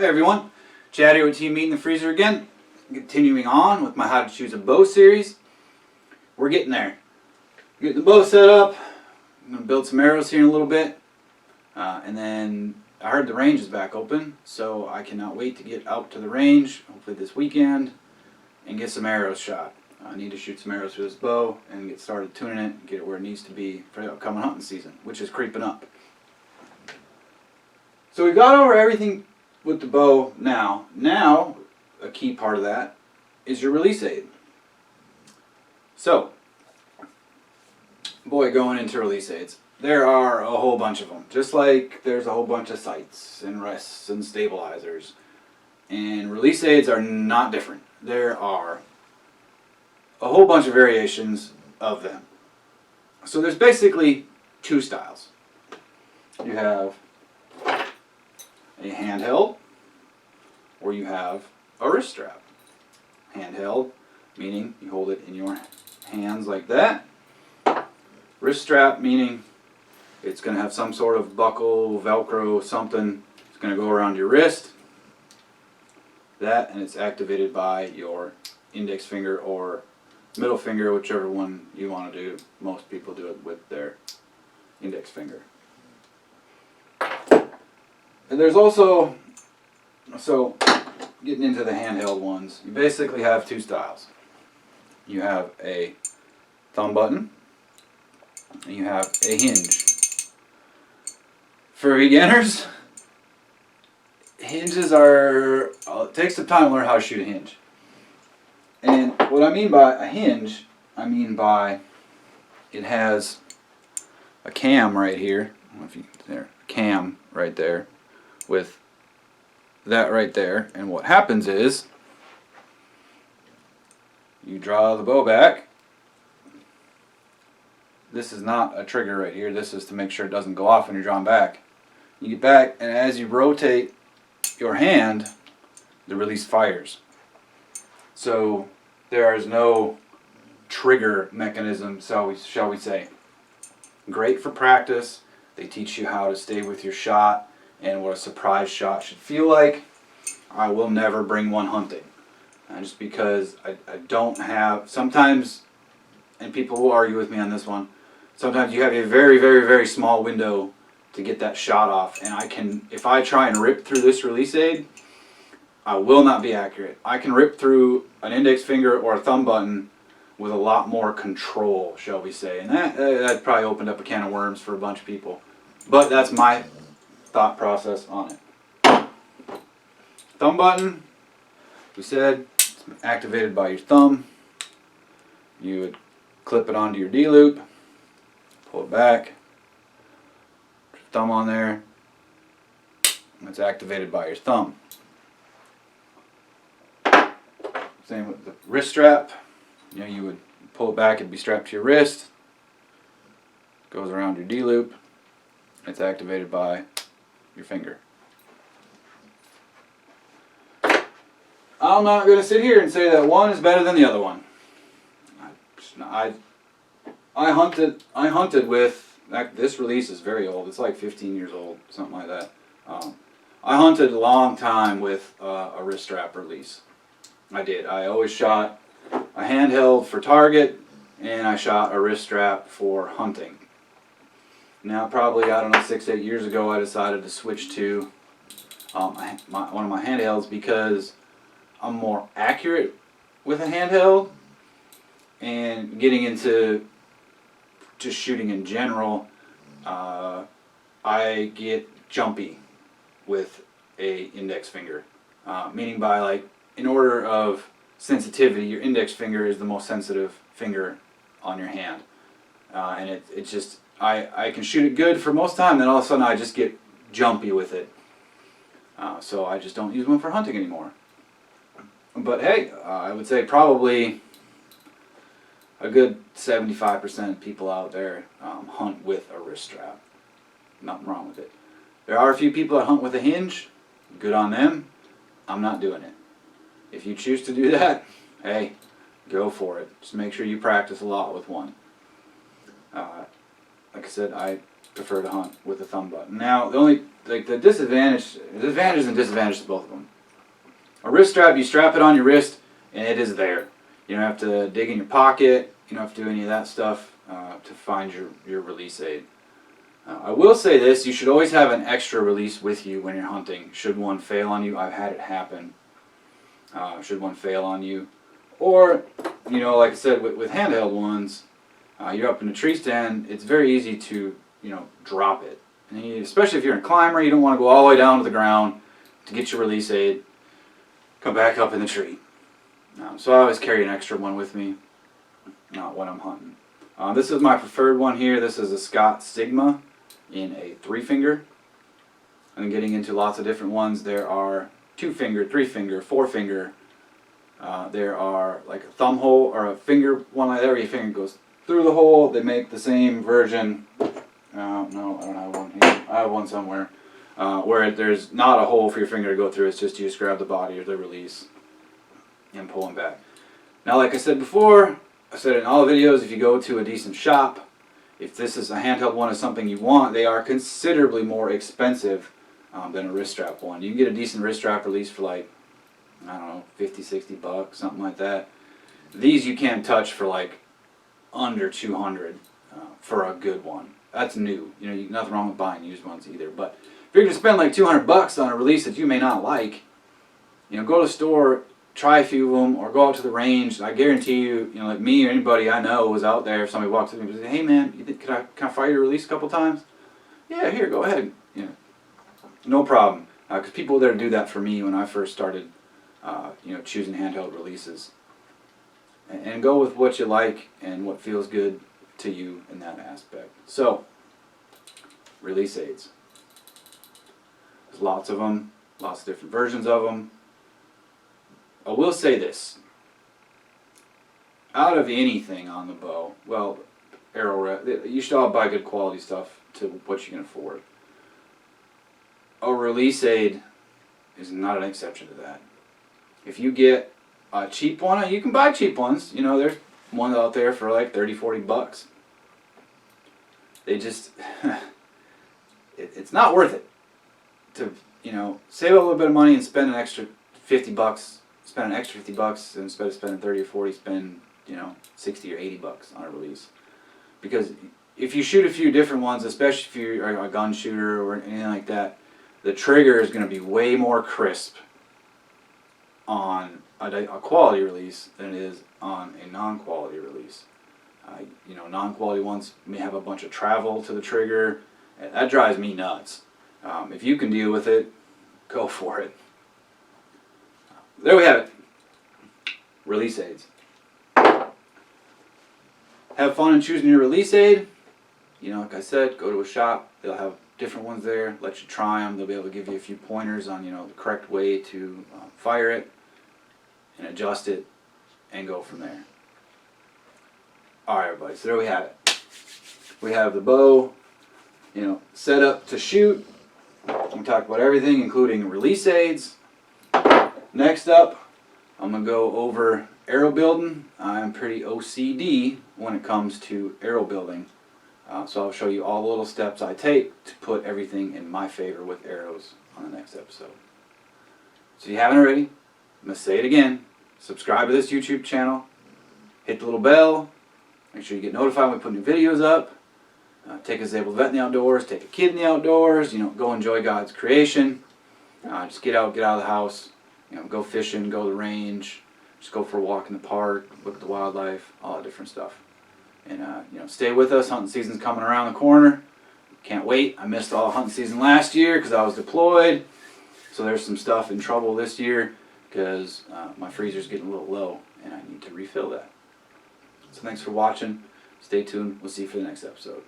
Hey everyone, Chad here with Team Meat in the Freezer again. Continuing on with my How to Choose a Bow series. We're getting there. Getting the bow set up. I'm going to build some arrows here in a little bit. And then I heard the range is back open, so I cannot wait to get out to the range, hopefully this weekend, and get some arrows shot. I need to shoot some arrows for this bow and get started tuning it and get it where it needs to be for the upcoming hunting season, which is creeping up. So we've got over everything with the bow now. Now, a key part of that is your release aid. So, boy, going into release aids, there are a whole bunch of them. Just like there's a whole bunch of sights and rests and stabilizers. And release aids are not different. There are a whole bunch of variations of them. So there's basically two styles. You have a handheld, or you have a wrist strap. Handheld, meaning you hold it in your hands like that. Wrist strap, meaning it's going to have some sort of buckle, Velcro, something. It's going to go around your wrist. That, and it's activated by your index finger or middle finger, whichever one you want to do. Most people do it with their index finger. And there's also, so getting into the handheld ones, you basically have two styles. You have a thumb button and you have a hinge. For beginners, hinges are, it takes some time to learn how to shoot a hinge. And what I mean by a hinge, I mean by it has a cam right here. I don't know if you there, cam right there with that right there. And what happens is you draw the bow back. This is not a trigger right here. This is to make sure it doesn't go off when you're drawn back. You get back, and as you rotate your hand, the release fires. So there is no trigger mechanism, shall we say. Great for practice. They teach you how to stay with your shot and what a surprise shot should feel like. I will never bring one hunting. Just because I don't have, sometimes, and people will argue with me on this one, sometimes you have a very, very, very small window to get that shot off. And I can, if I try and rip through this release aid, I will not be accurate. I can rip through an index finger or a thumb button with a lot more control, shall we say. And that probably opened up a can of worms for a bunch of people. But that's my thought process on it. Thumb button, we said, it's activated by your thumb. You would clip it onto your D-loop, pull it back, put your thumb on there, and it's activated by your thumb. Same with the wrist strap. You know, you would pull it back, it'd be strapped to your wrist, goes around your D-loop, it's activated by your finger. I'm not going to sit here and say that one is better than the other one. I hunted with, this release is very old, it's like 15 years old, something like that. I hunted a long time with a wrist strap release. I did. I always shot a handheld for target, and I shot a wrist strap for hunting. Now probably, I don't know, 6-8 years ago I decided to switch to one of my handhelds because I'm more accurate with a handheld, and getting into just shooting in general, I get jumpy with a index finger, meaning by, like, in order of sensitivity, your index finger is the most sensitive finger on your hand, and it's just, I can shoot it good for most time, then all of a sudden I just get jumpy with it, so I just don't use one for hunting anymore. But hey, I would say probably a good 75% of people out there hunt with a wrist strap. Nothing wrong with it. There are a few people that hunt with a hinge. Good on them. I'm not doing it. If you choose to do that, hey, go for it. Just make sure you practice a lot with one. Like I said, I prefer to hunt with a thumb button. Now, the like the advantages and disadvantages to both of them. A wrist strap, you strap it on your wrist, and it is there. You don't have to dig in your pocket. You don't have to do any of that stuff to find your release aid. I will say this, you should always have an extra release with you when you're hunting. Should one fail on you, I've had it happen. Should one fail on you. Or, you know, like I said, with handheld ones, you're up in a tree stand, it's very easy to, you know, drop it. And especially if you're a climber, you don't want to go all the way down to the ground to get your release aid, come back up in the tree. So I always carry an extra one with me when I'm hunting. This is my preferred one here. This is a Scott Sigma in a 3-finger. And getting into lots of different ones. There are 2-finger, 3-finger, 4-finger. There are like a thumb hole or a finger one like that where your finger goes through the hole. They make the same version. No, I don't have one here. I have one somewhere where there's not a hole for your finger to go through. It's just you just grab the body or the release and pull them back. Now, like I said before, I said in all the videos, if you go to a decent shop, if this is a handheld one is something you want, they are considerably more expensive than a wrist strap one. You can get a decent wrist strap release for like, I don't know, 50, 60 bucks, something like that. These you can't touch for like under 200 for a good one. That's new. You know, nothing wrong with buying used ones either. But if you're going to spend like 200 bucks on a release that you may not like, you know, go to the store, try a few of them, or go out to the range. I guarantee you, you know, like me or anybody I know was out there. If somebody walks up to me and says, "Hey man, you think, can I fire your release a couple times?" Yeah, here, go ahead. You know, no problem. Because people there do that for me when I first started, you know, choosing handheld releases. And go with what you like and what feels good to you in that aspect. So, release aids. There's lots of them, lots of different versions of them. I will say this. Out of anything on the bow, well, arrow, you should all buy good quality stuff to what you can afford. A release aid is not an exception to that. If you get a cheap one, you can buy cheap ones. You know, there's ones out there for like 30, 40 bucks. They just, it's not worth it to, you know, save a little bit of money and spend an extra 50 bucks. Spend an extra 50 bucks and instead of spending 30 or 40, spend, you know, 60 or 80 bucks on a release. Because if you shoot a few different ones, especially if you're a gun shooter or anything like that, the trigger is going to be way more crisp on a quality release than it is on a non-quality release. You know, non-quality ones may have a bunch of travel to the trigger. That drives me nuts. If you can deal with it, go for it. There we have it. Release aids. Have fun in choosing your release aid. You know, like I said, go to a shop. They'll have different ones there. Let you try them. They'll be able to give you a few pointers on, you know, the correct way to fire it and adjust it and go from there. Alright everybody, so there we have it. We have the bow, you know, set up to shoot. We talked about everything including release aids. Next up, I'm going to go over arrow building. I'm pretty OCD when it comes to arrow building. So I'll show you all the little steps I take to put everything in my favor with arrows on the next episode. So if you haven't already, I'm going to say it again. Subscribe to this YouTube channel. Hit the little bell. Make sure you get notified when we put new videos up. Take a disabled vet in the outdoors. Take a kid in the outdoors. You know, go enjoy God's creation. Just get out of the house. You know, go fishing, go to the range, just go for a walk in the park, look at the wildlife, all that different stuff. And, you know, stay with us. Hunting season's coming around the corner. Can't wait. I missed all hunting season last year because I was deployed. So there's some stuff in trouble this year because my freezer's getting a little low and I need to refill that. So thanks for watching. Stay tuned. We'll see you for the next episode.